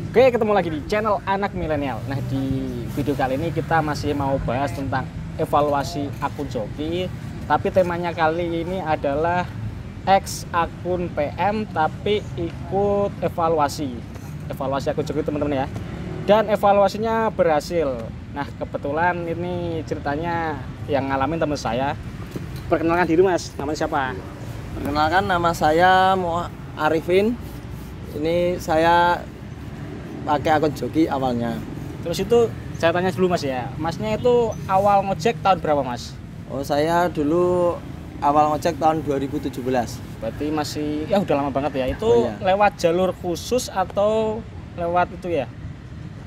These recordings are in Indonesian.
Oke, ketemu lagi di channel Anak Milenial. Nah, di video kali ini kita masih mau bahas tentang evaluasi akun joki. Tapi temanya kali ini adalah X akun PM tapi ikut evaluasi. Evaluasi akun joki teman-teman ya. Dan evaluasinya berhasil. Nah, kebetulan ini ceritanya yang ngalamin teman saya. Perkenalkan diri Mas, namanya siapa? Perkenalkan, nama saya Arifin. Ini saya pakai akun joki awalnya. Terus itu saya tanya dulu Mas ya. Masnya itu awal ngojek tahun berapa Mas? Oh, saya dulu awal ngojek tahun 2017. Berarti masih ya udah lama banget ya. Itu Oh, iya. lewat jalur khusus atau lewat itu ya?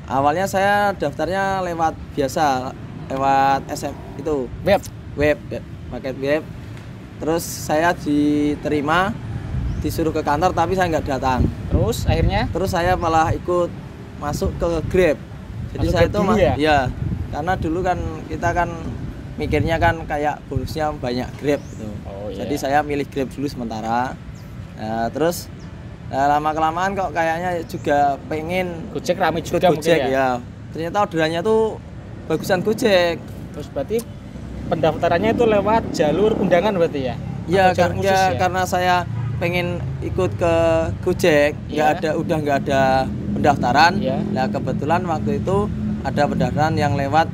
Awalnya saya daftarnya lewat biasa, lewat SM itu Web. paket web. Terus saya diterima, disuruh ke kantor tapi saya nggak datang. Terus akhirnya Terus saya malah ikut masuk ke Grab. Jadi Masuk saya Grab itu dulu ya? ya, karena dulu kan kita kan mikirnya kan kayak bonusnya banyak Grab gitu. Oh, iya. Jadi saya milih Grab dulu sementara. Nah, terus lama kelamaan kok kayaknya juga pengen Gojek rame ikut juga mungkin Gojek ya. ya. Ternyata orderannya tuh bagusan Gojek. Terus berarti pendaftarannya itu lewat jalur undangan berarti ya? Ya, Atau jalur khusus ya? karena saya pengen ikut ke Gojek, Iya. udah nggak ada pendaftaran. Iya. Nah, kebetulan waktu itu ada pendaftaran yang lewat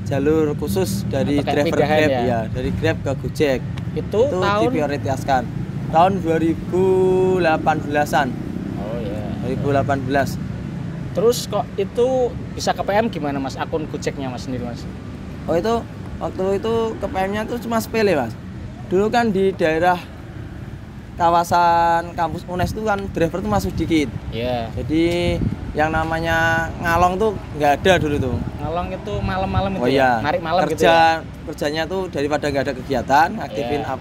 jalur khusus dari Atau kayak driver pindahan Grab ya? ya, dari Grab ke Gojek. Itu Itu tahun diprioritaskan tahun 2018-an. Oh iya. 2018. Terus kok itu bisa ke PM gimana Mas? Akun Gojeknya Mas sendiri Mas? Oh, itu waktu itu ke PM-nya tuh cuma sepele, Mas. Dulu kan di daerah kawasan kampus UNES itu kan driver tuh masuk dikit. Iya. Jadi yang namanya ngalong tuh nggak ada dulu tuh. Ngalong itu malam-malam itu Oh iya, ya? Narik malam gitu kerja ya? kerjanya tuh daripada nggak ada kegiatan, aktifin Iya.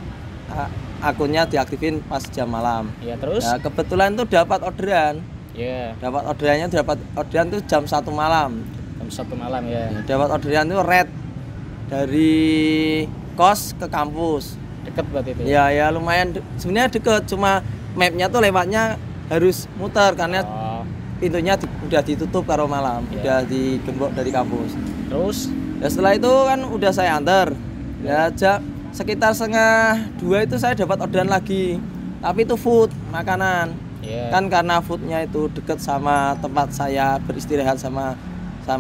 akunnya diaktifin pas jam malam. Iya, terus? Nah, kebetulan tuh dapat orderan, Iya. dapat orderan tuh jam 1 malam. Jam 1 malam ya. Dapat orderan tuh red dari kos ke kampus. Deket berarti itu ya? Ya lumayan, sebenarnya deket, cuma mapnya tuh lewatnya harus muter karena Oh, pintunya udah ditutup karo malam, Iya. udah digembok dari kampus. terus? Ya setelah itu kan udah saya antar. Ya sekitar 1:30 itu saya dapat orderan lagi. Tapi itu food, makanan. Iya. Kan karena foodnya itu deket sama tempat saya beristirahat sama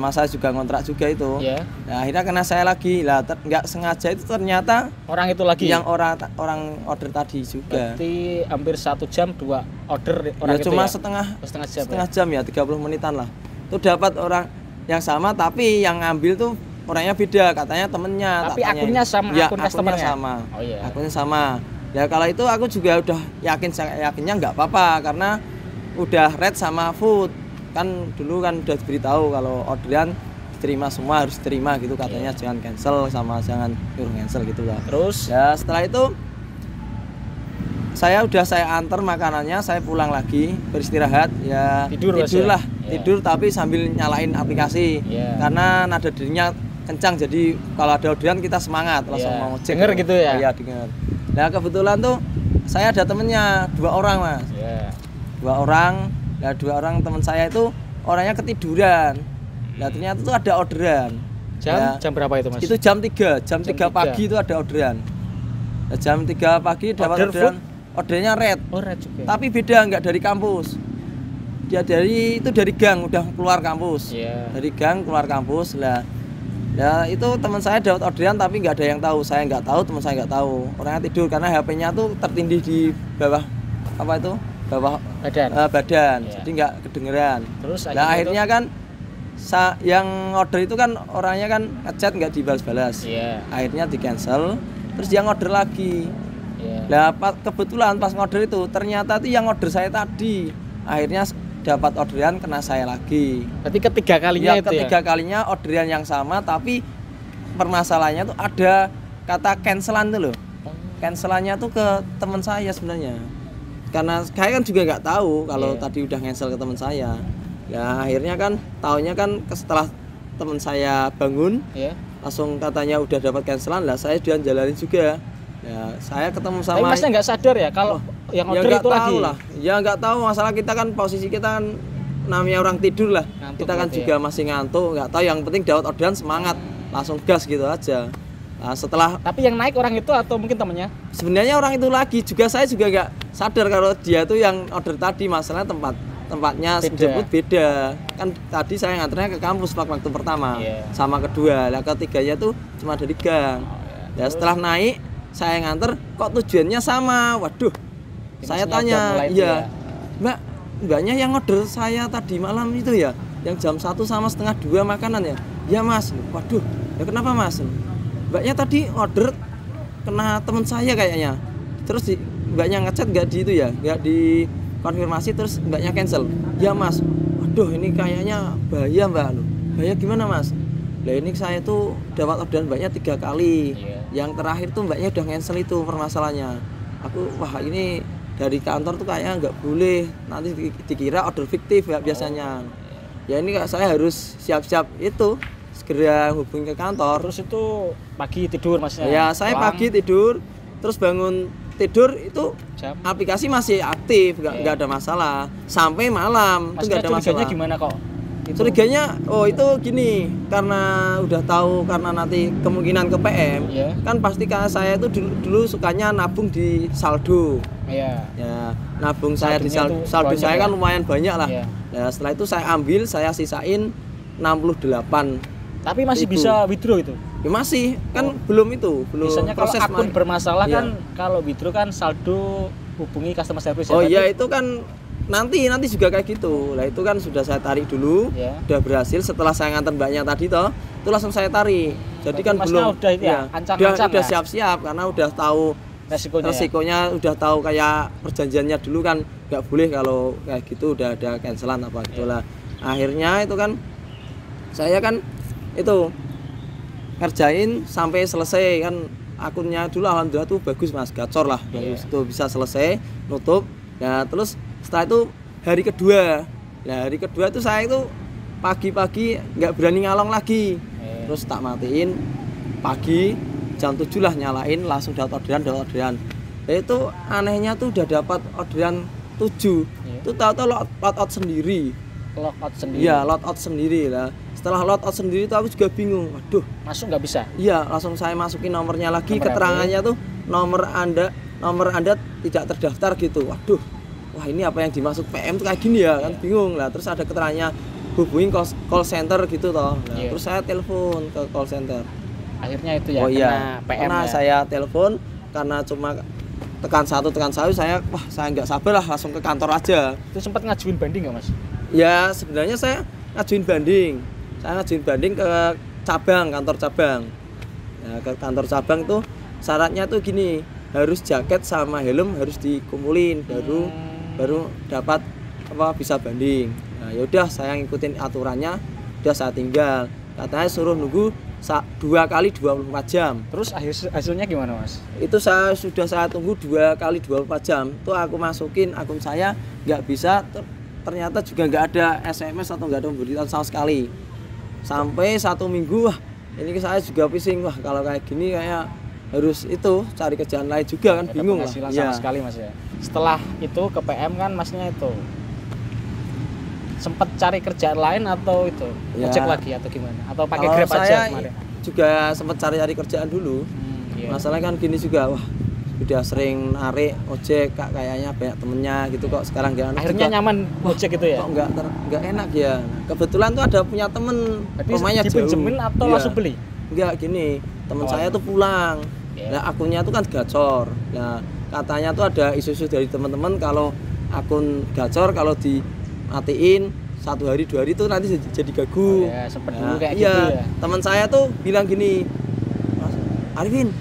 saya juga ngontrak juga itu. Iya. Nah, akhirnya kena saya lagi. Lah nggak sengaja itu ternyata Orang itu lagi? yang orang order tadi juga. Berarti hampir 1 jam 2 order orang Ya itu cuma ya? setengah Setengah jam ya? jam ya, 30 menitan lah. Itu dapat orang yang sama tapi yang ngambil tuh orangnya beda, katanya temennya. Tapi tak tanyain. akunnya sama Ya, akun akunnya customer-nya? sama. Oh iya. Akunnya sama. Ya kalau itu aku juga udah yakinnya nggak apa-apa karena udah red sama food. Kan dulu kan udah diberitahu kalau orderan diterima semua, harus terima gitu katanya. Iya. Jangan cancel sama jangan nyuruh cancel gitu lah. Terus? Ya setelah itu saya antar makanannya, saya pulang lagi beristirahat ya, Tidur, Mas, ya? lah Ya. tidur tapi sambil nyalain aplikasi. Ya. Karena nada dirinya kencang, jadi kalau ada orderan kita semangat langsung Ya. mau cek Denger gitu ya? Iya, denger. Nah kebetulan tuh saya ada temennya 2 orang Mas, Ya. 2 orang. Nah 2 orang teman saya itu orangnya ketiduran. Nah ternyata tuh ada orderan. Ya. Jam berapa itu Mas? Itu jam 3 3. pagi itu ada orderan. Nah, jam 3 pagi dapat Order orderan. Ordernya red, Oh red juga? tapi beda, nggak dari kampus. Dia dari gang, udah keluar kampus. Iya. Dari gang keluar kampus lah. Ya itu teman saya dapat orderan tapi nggak ada yang tahu. Saya nggak tahu, teman saya nggak tahu. Orangnya tidur karena HP-nya tuh tertindih di bawah apa itu? Bawah Badan? badan. Iya. Jadi nggak kedengeran. Terus Nah akhirnya kan yang order itu kan orangnya kan ngechat nggak dibalas-balas. Iya. Akhirnya di cancel. Terus dia order lagi. Iya. Lah kebetulan pas ngorder itu ternyata itu yang order saya tadi. Akhirnya dapat orderan kena saya lagi. Berarti ketiga kalinya Ya itu ketiga ya? kalinya orderan yang sama tapi permasalahannya tuh ada kata cancelan tuh loh. Cancelannya tuh ke teman saya sebenarnya. Karena saya kan juga nggak tahu kalau Iya. tadi udah cancel ke teman saya. Ya akhirnya kan taunya kan setelah teman saya bangun Iya. langsung katanya udah dapat cancelan lah, saya jalanin juga. Ya, saya ketemu Tapi sama Masnya nggak sadar ya kalau yang ya order nggak itu tahu lagi? lah. Ya nggak tahu, masalah kita kan posisi kita kan namanya orang tidur lah. Ngantuk Kita kan berarti juga masih ngantuk, nggak tahu, yang penting dapat orderan semangat, langsung gas gitu aja. Nah, setelah Tapi yang naik orang itu atau mungkin temennya? sebenarnya orang itu lagi juga, saya juga nggak sadar kalau dia tuh yang order tadi, masalahnya tempatnya Beda. jemput beda. Kan tadi saya nganternya ke kampus waktu pertama, Iya. sama kedua. Lah ketiganya tuh cuma dari gang. Ya setelah naik saya nganter, kok tujuannya sama. Waduh. Saya Maksudnya udah tanya, mulai itu iya. ya? Mbaknya yang order saya tadi malam itu ya, yang jam 1 sama setengah 2 makanan ya? Ya Mas. Waduh, ya kenapa Mas? Mbaknya tadi order kena teman saya kayaknya. Terus mbaknya ngechat nggak di itu ya, nggak di konfirmasi, terus mbaknya cancel. Ya Mas. Waduh, ini kayaknya bahaya Mbak. Bahaya gimana Mas? Lah ini saya tuh dapat orderan mbaknya 3 kali. Iya. Yang terakhir tuh mbaknya udah cancel itu permasalahannya. Wah ini dari kantor tuh kayaknya nggak boleh, nanti dikira order fiktif ya biasanya. Ya ini saya harus siap-siap itu, segera hubungi ke kantor. Terus itu pagi tidur maksudnya? Ya saya Pulang pagi tidur, terus bangun tidur itu jam? aplikasi masih aktif, nggak ada masalah. Sampai malam itu Maksudnya nggak ada curiganya masalah. gimana kok? Curiganya, oh itu gini, karena udah tahu karena nanti kemungkinan ke PM, Iya. kan pasti saya itu dulu sukanya nabung di saldo. Iya. Ya, nabung saya di Saldonya tuh saldo banyak saya ya? kan lumayan banyak lah. Iya. Nah, setelah itu saya ambil, saya sisain 68. Tapi masih Itu. bisa withdraw itu? Ya masih, kan belum itu, belum Biasanya kalau proses akun bermasalah Iya. kan kalau withdraw kan saldo hubungi customer service Oh ya? iya, Tapi- itu kan nanti juga kayak gitu. Lah itu kan sudah saya tarik dulu, Iya. udah berhasil setelah saya nganter mbaknya tadi toh, itu langsung saya tarik. Jadi kan Masnya belum udah itu ya, ancang-ancang udah ya? siap-siap karena udah tahu resikonya. udah tahu kayak perjanjiannya dulu kan nggak boleh kalau kayak gitu udah ada cancelan apa gitulah. Akhirnya itu kan saya kan itu ngerjain sampai selesai kan, akunnya dulu alhamdulillah tuh bagus Mas, gacor lah, bagus tuh bisa selesai nutup. Nah terus setelah itu hari kedua, nah hari kedua tuh saya itu pagi-pagi nggak berani ngalong lagi, terus tak matiin pagi jam 7 lah nyalain, langsung dapat orderan. Nah, itu anehnya tuh udah dapat orderan 7, itu tahu-tahu lot out sendiri. Logout sendiri. Iya, lot out sendiri lah. Setelah lot out sendiri itu aku juga bingung. Waduh, Masuk nggak bisa? iya, langsung saya masukin nomornya lagi, Nomor keterangannya tuh nomor Anda tidak terdaftar gitu. Waduh. Wah, ini apa yang dimaksud PM tuh kayak gini ya, kan bingung lah. Terus ada keterangannya hubungi call center gitu toh. Nah, Iya. terus saya telepon ke call center. Akhirnya itu ya, Oh kena iya, PM karena ya? saya telepon karena cuma tekan satu saya nggak sabar lah langsung ke kantor aja. Itu sempat ngajuin banding nggak Mas? Ya sebenarnya saya ngajuin banding. Saya ngajuin banding ke kantor cabang. Nah, ke kantor cabang tuh syaratnya tuh gini, harus jaket sama helm harus dikumpulin baru dapat bisa banding. Nah, yaudah saya ngikutin aturannya, udah saya tinggal. Katanya suruh nunggu 2 kali 24 jam. Terus hasilnya gimana Mas? Itu saya tunggu 2 kali 24 jam. Tuh aku masukin akun saya nggak bisa, ternyata juga nggak ada SMS atau nggak ada pemberitaan sama sekali. Sampai 1 minggu, wah ini saya juga pusing, wah kalau kayak gini kayak harus itu cari kerjaan lain juga kan, Ada bingung lah. penghasilan sama sekali Mas ya. Setelah itu ke PM kan Masnya itu sempat cari kerjaan lain atau itu Ya. ojek lagi atau gimana? Atau pakai Kalau Grab aja saya kemarin? juga sempat cari kerjaan dulu. Iya. Masalahnya kan gini juga, wah udah sering narik ojek kayaknya banyak temennya gitu kok, sekarang nggak enak Akhirnya juga. nyaman ojek itu ya? Kok nggak enak ya. Kebetulan tuh ada punya temen, Berarti rumahnya jauh. dipinjemin atau Iya. langsung beli? Enggak, gini, teman Oh. saya tuh pulang. Iya. Nah, akunnya tuh kan gacor. Nah, katanya tuh ada isu-isu dari teman-teman kalau akun gacor kalau dimatiin 1 hari 2 hari tuh nanti jadi gagu. Oh ya, sempet dulu kayak iya, gitu ya. teman saya tuh bilang gini, Mas Arifin,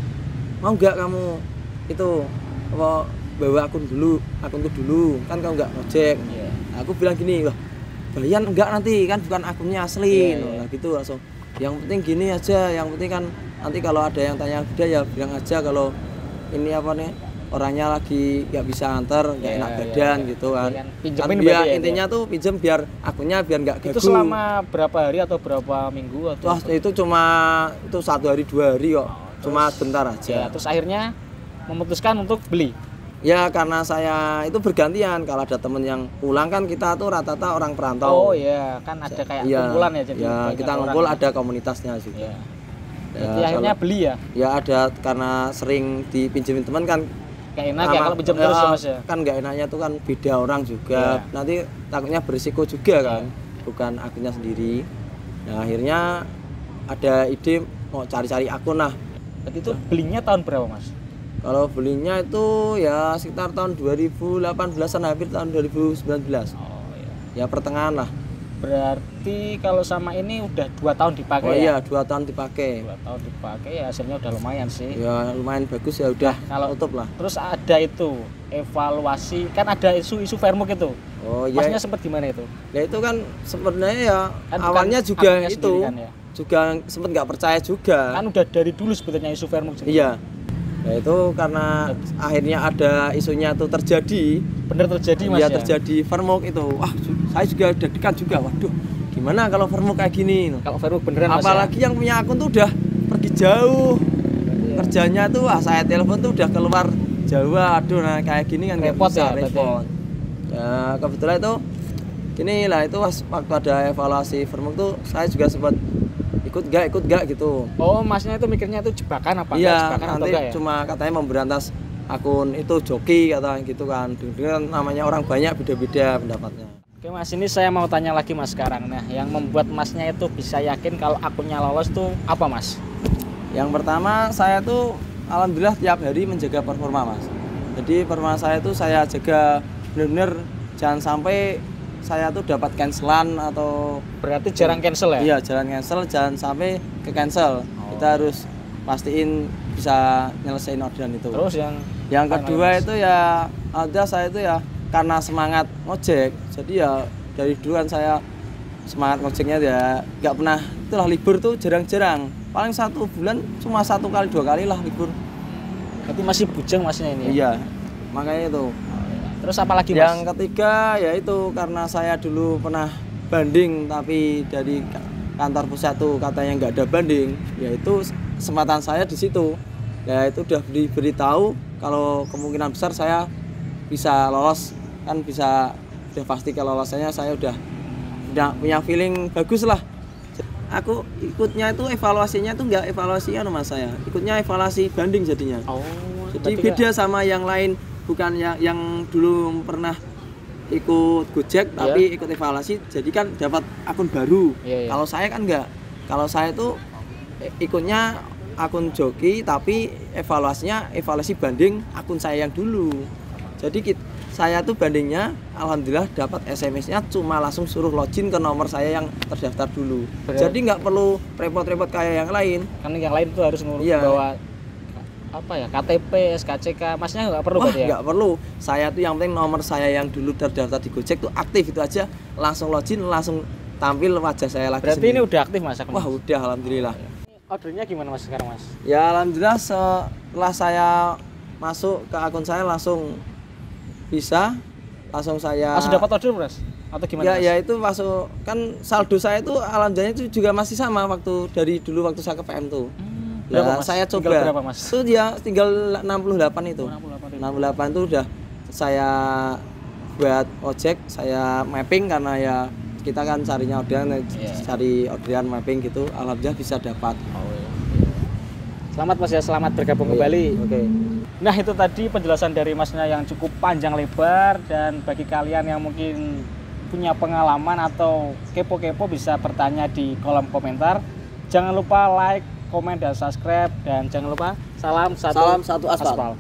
mau nggak kamu itu bawa akun tuh dulu, kan kamu nggak ngojek. Iya. Aku bilang gini, wah bayan enggak nanti kan bukan akunnya asli. Iya, iya. Nah gitu langsung, yang penting gini aja, yang penting kan nanti kalau ada yang tanya udah ya bilang aja kalau ini apa nih orangnya lagi nggak bisa antar, nggak Iya, enak iya, badan iya. gitu kan. Kan pinjemin Biar berarti ya, intinya tuh pinjem biar akunnya biar nggak gagu. Itu selama berapa hari atau berapa minggu atau? Wah, itu cuma 1 hari 2 hari kok, cuma bentar aja. Ya, terus akhirnya memutuskan untuk beli. Ya karena saya itu bergantian, kalau ada temen yang pulang kan kita tuh rata-rata orang perantau. Oh iya, kan ada kayak Iya, kumpulan ya, jadi ya banyak kita orang ngumpul ya. ada komunitasnya sih. Iya. Ya, Jadi akhirnya kalau- beli ya. Ya ada, karena sering dipinjemin teman kan. Kayak enak ya kalau pinjam terus ya Mas ya. Kan nggak enaknya tuh kan beda orang juga. Iya. Nanti takutnya berisiko juga kan, bukan akunnya sendiri. Nah akhirnya ada ide mau cari-cari akun lah. Jadi itu belinya tahun berapa Mas? Kalau belinya itu ya sekitar tahun 2018-an, hampir tahun 2019. Oh iya. Ya pertengahan lah. Berarti kalau sama ini udah 2 tahun dipakai Oh ya? iya, 2 tahun dipakai. 2 tahun dipakai ya hasilnya udah lumayan sih. Ya lumayan bagus ya, udah Kalau tutup lah. terus ada itu evaluasi, kan ada isu-isu Fairmuk itu. Oh iya. Masnya sempat gimana itu? Ya itu kan sebenarnya ya Kan awalnya bukan juga akunnya itu sendiri kan ya? juga sempat nggak percaya juga. Kan udah dari dulu sebetulnya isu Fairmuk. Iya. Ya itu karena akhirnya ada isunya tuh terjadi. Bener terjadi Mas Ya ya? terjadi Fairmuk itu. Wah, saya juga deg-degan juga. Waduh, gimana kalau Fairmuk kayak gini? Kalau Fairmuk beneran Mas ya? Apalagi yang punya akun tuh udah pergi jauh. Iya. Kerjanya tuh wah, saya telepon tuh udah keluar Jawa. Aduh, nah kayak gini kan nggak Repot bisa, ya, berarti. repot. Ya kebetulan itu gini lah, itu waktu ada evaluasi Fairmuk tuh saya juga sempat ikut gak gitu. Oh, Masnya itu mikirnya itu jebakan apa? Iya, Jebakan atau nanti enggak ya? cuma katanya memberantas akun itu joki kata gitu kan. Dengan namanya orang banyak beda-beda pendapatnya. Oke Mas, ini saya mau tanya lagi Mas sekarang. Nah, yang membuat Masnya itu bisa yakin kalau akunnya lolos tuh apa Mas? Yang pertama saya tuh alhamdulillah tiap hari menjaga performa Mas. Jadi performa saya tuh saya jaga benar-benar, jangan sampai saya tuh dapat cancelan atau Berarti jarang cancel ya? iya jangan cancel, jangan sampai ke cancel. Kita harus pastiin bisa nyelesain orderan itu. Terus Yang apa kedua lagi, Mas? itu ya ada saya itu ya karena semangat ngojek, jadi ya dari dulu kan saya semangat ngojeknya ya nggak pernah, itulah libur tuh jarang-jarang, paling 1 bulan cuma 1 kali 2 kali lah libur. Berarti masih bujang Masnya ini ya? Iya, makanya itu. Terus apa lagi Mas? Yang ketiga ya itu karena saya dulu pernah banding, tapi dari kantor pusat tuh katanya nggak ada banding, yaitu kesempatan saya di situ. Ya itu udah diberitahu kalau kemungkinan besar saya bisa lolos, kan bisa, udah pasti kalau lolosannya saya udah punya feeling bagus lah. Aku ikutnya itu evaluasinya tuh nggak evaluasi anu Mas, saya ikutnya evaluasi banding jadinya. Oh, Jadi berarti beda sama yang lain, bukan yang dulu pernah ikut Gojek tapi ikut evaluasi, jadi kan dapat akun baru. Iya, iya. Kalau saya kan enggak. Kalau saya tuh ikutnya akun joki tapi evaluasinya evaluasi banding akun saya yang dulu. Jadi saya tuh bandingnya alhamdulillah dapat SMS-nya cuma langsung suruh login ke nomor saya yang terdaftar dulu. Berarti- Jadi nggak perlu repot-repot kayak yang lain. Kan yang lain tuh harus ngurus Iya. bawa apa ya, KTP, SKCK. Masnya nggak perlu Wah, berarti ya? nggak perlu. Saya tuh yang penting nomor saya yang dulu terdaftar di Gojek tuh aktif, itu aja. Langsung login, langsung tampil wajah saya lagi. Berarti sendiri. ini udah aktif Mas akun? Wah, udah alhamdulillah. Ordernya gimana Mas sekarang Mas? Ya alhamdulillah setelah saya masuk ke akun saya langsung bisa, langsung saya Langsung dapat order Mas? Atau gimana ya, Mas? ya itu masuk, kan saldo saya itu alhamdulillah itu juga masih sama waktu dari dulu waktu saya ke PM tuh. Berapa, Ya, Mas? saya Tinggal coba. berapa, Mas? Itu dia tinggal 68 itu. 68 68 itu udah saya buat ojek, saya mapping karena ya kita kan carinya orderan, Iya. cari orderan mapping gitu, alhamdulillah bisa dapat. Oh, iya. Selamat Mas ya, selamat bergabung Iya, kembali. Oke. Nah itu tadi penjelasan dari Masnya yang cukup panjang lebar, dan bagi kalian yang mungkin punya pengalaman atau kepo-kepo bisa bertanya di kolom komentar. Jangan lupa like, komen, dan subscribe, dan jangan lupa salam satu Salam satu aspal. aspal.